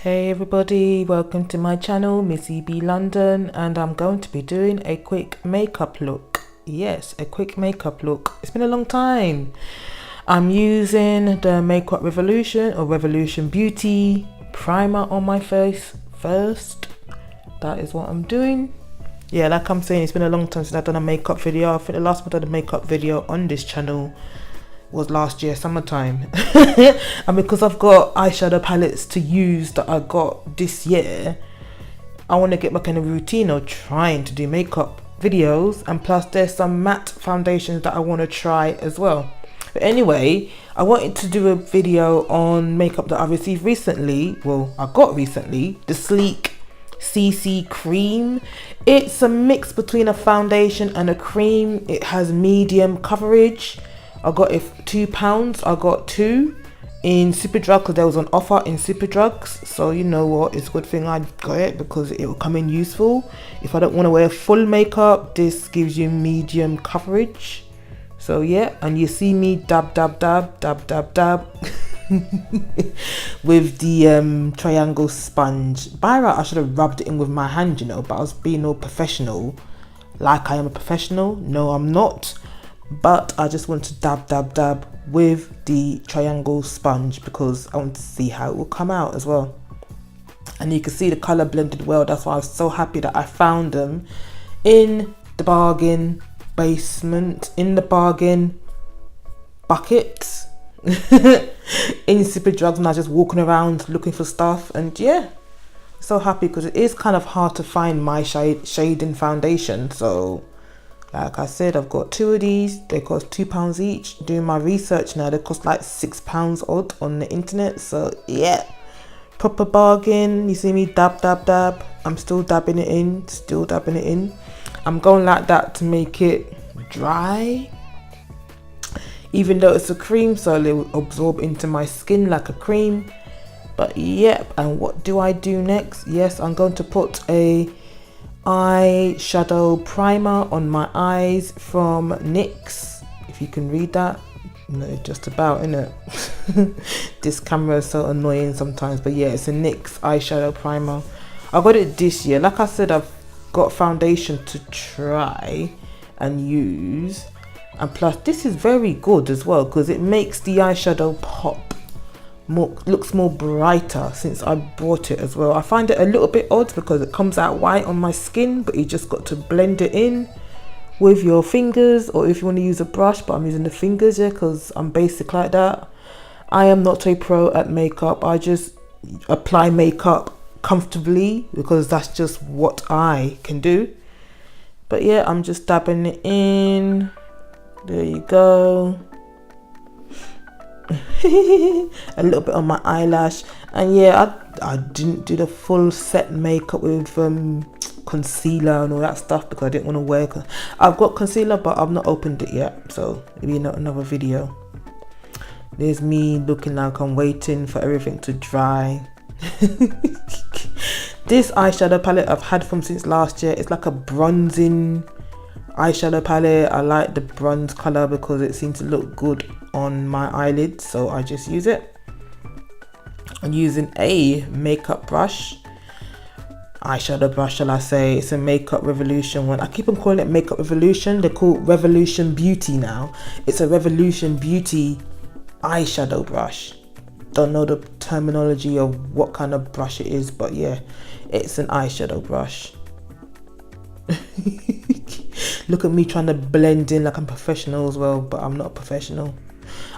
Hey everybody, welcome to my channel, Missybeelondon, and I'm going to be doing a quick makeup look. Yes, a quick makeup look. It's been a long time. I'm using the Makeup Revolution or Revolution Beauty primer on my face first. That is what I'm doing. Yeah, like I'm saying, it's been a long time since I've done a makeup video. I think the last time I did a makeup video on this channel was last year summertime. And because I've got eyeshadow palettes to use that I got this year, I want to get back in a routine of trying to do makeup videos, and plus there's some matte foundations that I want to try as well. But anyway, I wanted to do a video on makeup that I received recently. Well, I got recently, the Sleek CC cream. It's a mix between a foundation and a cream. It has medium coverage. I got it £2. I got two in Superdrug because there was an offer in Superdrugs. So you know what, it's a good thing I got it because it will come in useful. If I don't want to wear full makeup, this gives you medium coverage. So yeah, and you see me dab with the triangle sponge. By right, I should have rubbed it in with my hand, you know, but I was being all professional, like I am a professional. No, I'm not. But I just want to dab with the triangle sponge because I want to see how it will come out as well. And you can see the color blended well. That's why I was so happy that I found them in the bargain basement, in the bargain buckets in Superdrugs, and I was just walking around looking for stuff. And yeah, so happy because it is kind of hard to find my shading foundation. So like I said, I've got two of these. They cost £2 each. Doing my research now, they cost like £6 odd on the internet. So yeah, proper bargain. You see me dab. I'm still dabbing it in, I'm going like that to make it dry, even though it's a cream, so it will absorb into my skin like a cream. But yep, and what do I do next? Yes, I'm going to put a eyeshadow primer on my eyes from NYX, if you can read that. No, just about, innit? This camera is so annoying sometimes, but yeah, it's a NYX eyeshadow primer. I got it this year. Like I said, I've got foundation to try and use, and plus this is very good as well because it makes the eyeshadow pop more, looks more brighter since I bought it as well. I find it a little bit odd because it comes out white on my skin, but you just got to blend it in with your fingers, or if you want to use a brush, but I'm using the fingers, yeah, because I'm basic like that. I am not a pro at makeup. I just apply makeup comfortably because that's just what I can do. But yeah, I'm just dabbing it in. There you go. A little bit on my eyelash. And yeah, I didn't do the full set makeup with concealer and all that stuff because I didn't want to wear. I've got concealer, but I've not opened it yet, so maybe not another video. There's me looking like I'm waiting for everything to dry. This eyeshadow palette I've had from since last year. It's like a bronzing eyeshadow palette. I like the bronze color because it seems to look good on my eyelids, so I just use it. I'm using a makeup brush, eyeshadow brush shall I say. It's a Makeup Revolution one. I keep on calling it Makeup Revolution. They call it Revolution Beauty now. It's a Revolution Beauty eyeshadow brush. Don't know the terminology of what kind of brush it is, but yeah, it's an eyeshadow brush. Look at me trying to blend in like I'm professional as well, but I'm not a professional.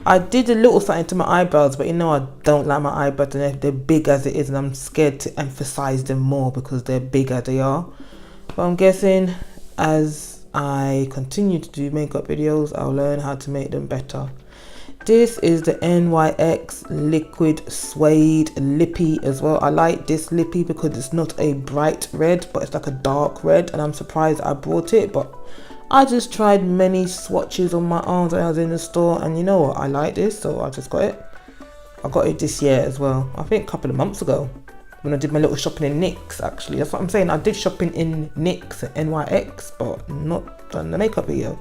I did a little something to my eyebrows, but you know I don't like my eyebrows and they're big as it is, and I'm scared to emphasize them more because they're big as they are. But I'm guessing as I continue to do makeup videos, I'll learn how to make them better. This is the NYX Liquid Suede Lippy as well. I like this lippy because it's not a bright red, but it's like a dark red, and I'm surprised I bought it, but I just tried many swatches on my arms when I was in the store, and you know what, I like this, so I just got it. I got it this year as well, I think a couple of months ago when I did my little shopping in NYX. Actually, that's what I'm saying, I did shopping in NYX and NYX, but not done the makeup video.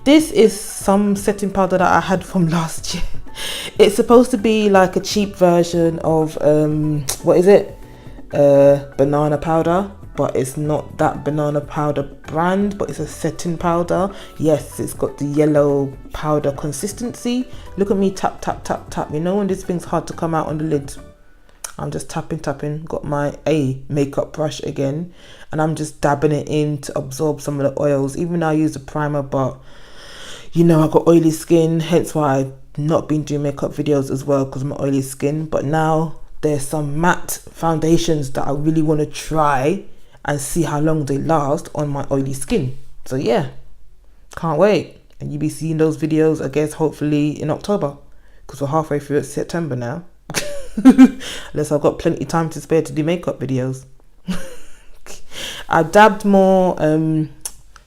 This is some setting powder that I had from last year. It's supposed to be like a cheap version of what is it, banana powder, but it's not that banana powder brand, but it's a setting powder. Yes, it's got the yellow powder consistency. Look at me tap tap tap tap. You know when this thing's hard to come out on the lid, I'm just tapping. Got my makeup brush again, and I'm just dabbing it in to absorb some of the oils. Even though I use a primer, but you know I got oily skin, hence why I've not been doing makeup videos as well, because of my oily skin. But now there's some matte foundations that I really want to try and see how long they last on my oily skin. So yeah, can't wait. And you'll be seeing those videos, I guess, hopefully in October, because we're halfway through September now. Unless I've got plenty of time to spare to do makeup videos. I dabbed more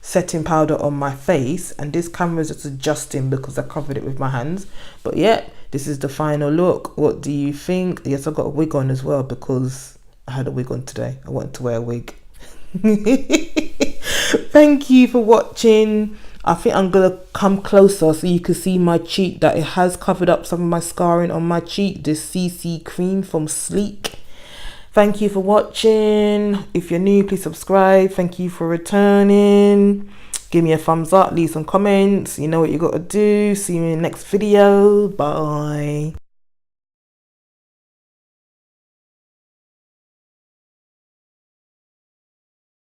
setting powder on my face, and this camera is just adjusting because I covered it with my hands. But yeah, this is the final look. What do you think? Yes, I got a wig on as well because I had a wig on today. I wanted to wear a wig. Thank you for watching. I think I'm gonna come closer so you can see my cheek, that it has covered up some of my scarring on my cheek. This CC cream from Sleek. Thank you for watching. If you're new, please subscribe. Thank you for returning. Give me a thumbs up, leave some comments. You know what you gotta do. See you in the next video. Bye.